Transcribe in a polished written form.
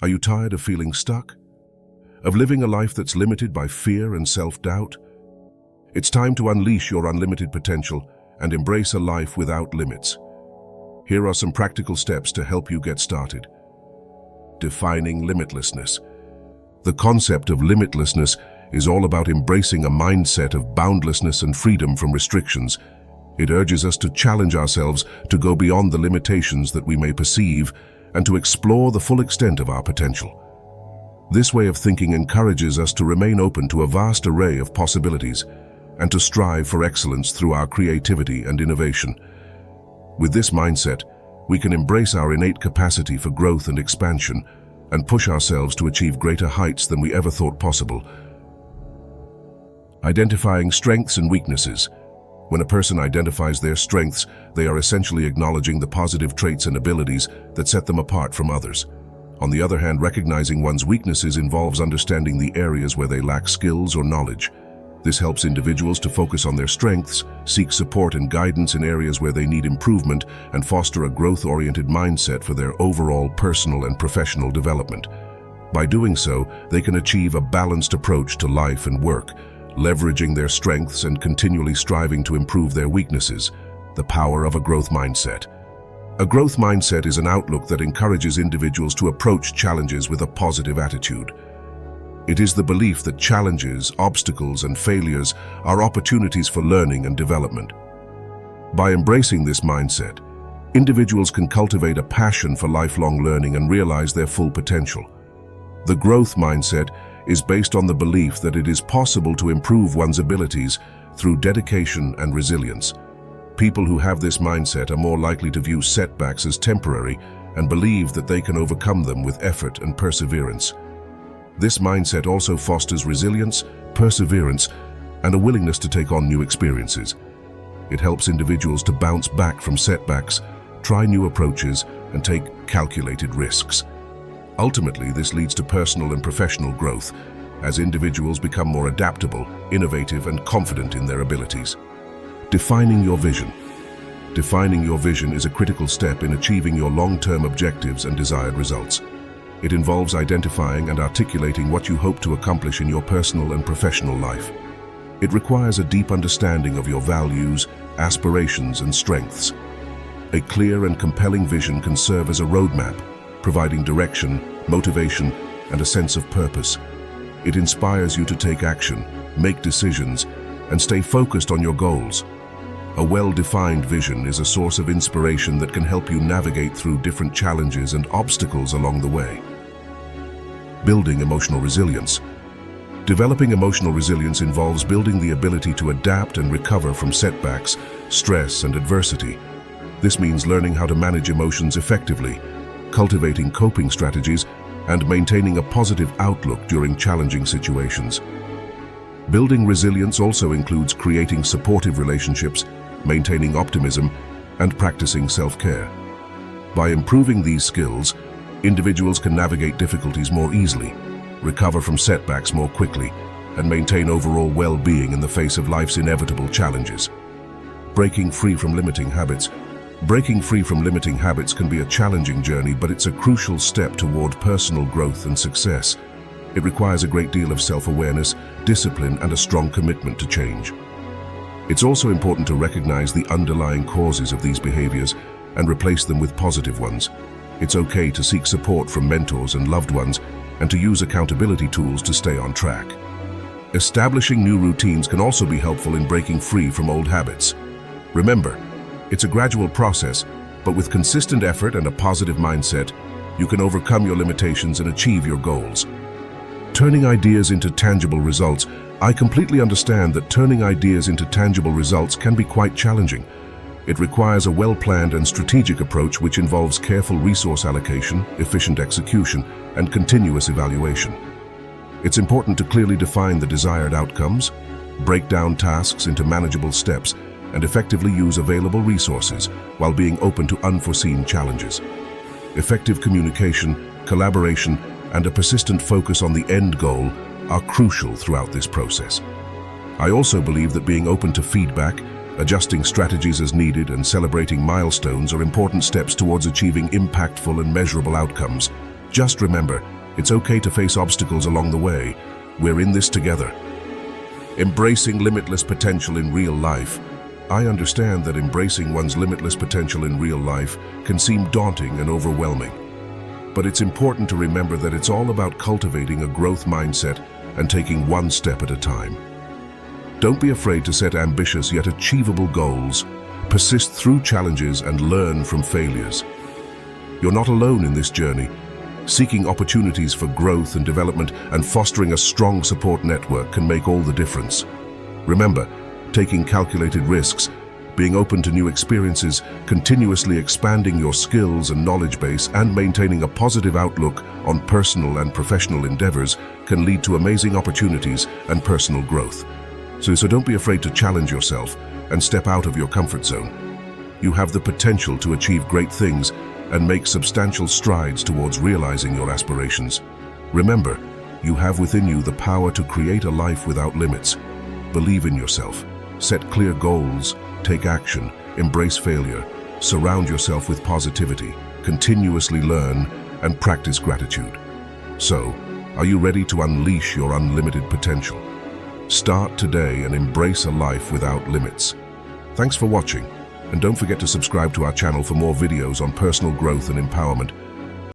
Are you tired of feeling stuck? Of living a life that's limited by fear and self-doubt? It's time to unleash your unlimited potential and embrace a life without limits. Here are some practical steps to help you get started. Defining limitlessness. The concept of limitlessness is all about embracing a mindset of boundlessness and freedom from restrictions. It urges us to challenge ourselves to go beyond the limitations that we may perceive and to explore the full extent of our potential. This way of thinking encourages us to remain open to a vast array of possibilities and to strive for excellence through our creativity and innovation. With this mindset, we can embrace our innate capacity for growth and expansion and push ourselves to achieve greater heights than we ever thought possible. Identifying strengths and weaknesses. When a person identifies their strengths, they are essentially acknowledging the positive traits and abilities that set them apart from others. On the other hand, recognizing one's weaknesses involves understanding the areas where they lack skills or knowledge. This helps individuals to focus on their strengths, seek support and guidance in areas where they need improvement, and foster a growth-oriented mindset for their overall personal and professional development. By doing so, they can achieve a balanced approach to life and work, leveraging their strengths and continually striving to improve their weaknesses. The power of a growth mindset. A growth mindset is an outlook that encourages individuals to approach challenges with a positive attitude. It is the belief that challenges, obstacles, and failures are opportunities for learning and development. By embracing this mindset, individuals can cultivate a passion for lifelong learning and realize their full potential. The growth mindset is based on the belief that it is possible to improve one's abilities through dedication and resilience. People who have this mindset are more likely to view setbacks as temporary and believe that they can overcome them with effort and perseverance. This mindset also fosters resilience, perseverance, and a willingness to take on new experiences. It helps individuals to bounce back from setbacks, try new approaches, and take calculated risks. Ultimately, this leads to personal and professional growth as individuals become more adaptable, innovative, and confident in their abilities. Defining your vision. Defining your vision is a critical step in achieving your long-term objectives and desired results. It involves identifying and articulating what you hope to accomplish in your personal and professional life. It requires a deep understanding of your values, aspirations, and strengths. A clear and compelling vision can serve as a roadmap, providing direction, motivation, and a sense of purpose. It inspires you to take action, make decisions, and stay focused on your goals. A well-defined vision is a source of inspiration that can help you navigate through different challenges and obstacles along the way. Building emotional resilience. Developing emotional resilience involves building the ability to adapt and recover from setbacks, stress, and adversity. This means learning how to manage emotions effectively, cultivating coping strategies, and maintaining a positive outlook during challenging situations. Building resilience also includes creating supportive relationships, maintaining optimism, and practicing self-care. By improving these skills, individuals can navigate difficulties more easily, recover from setbacks more quickly, and maintain overall well-being in the face of life's inevitable challenges. Breaking free from limiting habits. Breaking free from limiting habits can be a challenging journey, but it's a crucial step toward personal growth and success. It requires a great deal of self-awareness, discipline, and a strong commitment to change. It's also important to recognize the underlying causes of these behaviors and replace them with positive ones. It's okay to seek support from mentors and loved ones and to use accountability tools to stay on track. Establishing new routines can also be helpful in breaking free from old habits. Remember, it's a gradual process, but with consistent effort and a positive mindset, you can overcome your limitations and achieve your goals. Turning ideas into tangible results. I completely understand that turning ideas into tangible results can be quite challenging. It requires a well-planned and strategic approach which involves careful resource allocation, efficient execution, and continuous evaluation. It's important to clearly define the desired outcomes, break down tasks into manageable steps, and effectively use available resources while being open to unforeseen challenges. Effective communication, collaboration, and a persistent focus on the end goal are crucial throughout this process. I also believe that being open to feedback, adjusting strategies as needed, and celebrating milestones are important steps towards achieving impactful and measurable outcomes. Just remember, it's okay to face obstacles along the way. We're in this together. Embracing limitless potential in real life. I understand that embracing one's limitless potential in real life can seem daunting and overwhelming. But it's important to remember that it's all about cultivating a growth mindset and taking one step at a time. Don't be afraid to set ambitious yet achievable goals. Persist through challenges and learn from failures. You're not alone in this journey. Seeking opportunities for growth and development and fostering a strong support network can make all the difference. Remember, taking calculated risks, being open to new experiences, continuously expanding your skills and knowledge base, and maintaining a positive outlook on personal and professional endeavors can lead to amazing opportunities and personal growth. So don't be afraid to challenge yourself and step out of your comfort zone. You have the potential to achieve great things and make substantial strides towards realizing your aspirations. Remember, you have within you the power to create a life without limits. Believe in yourself, set clear goals, take action, embrace failure, surround yourself with positivity, continuously learn, and practice gratitude. So, are you ready to unleash your unlimited potential? Start today and embrace a life without limits. Thanks for watching, and don't forget to subscribe to our channel for more videos on personal growth and empowerment.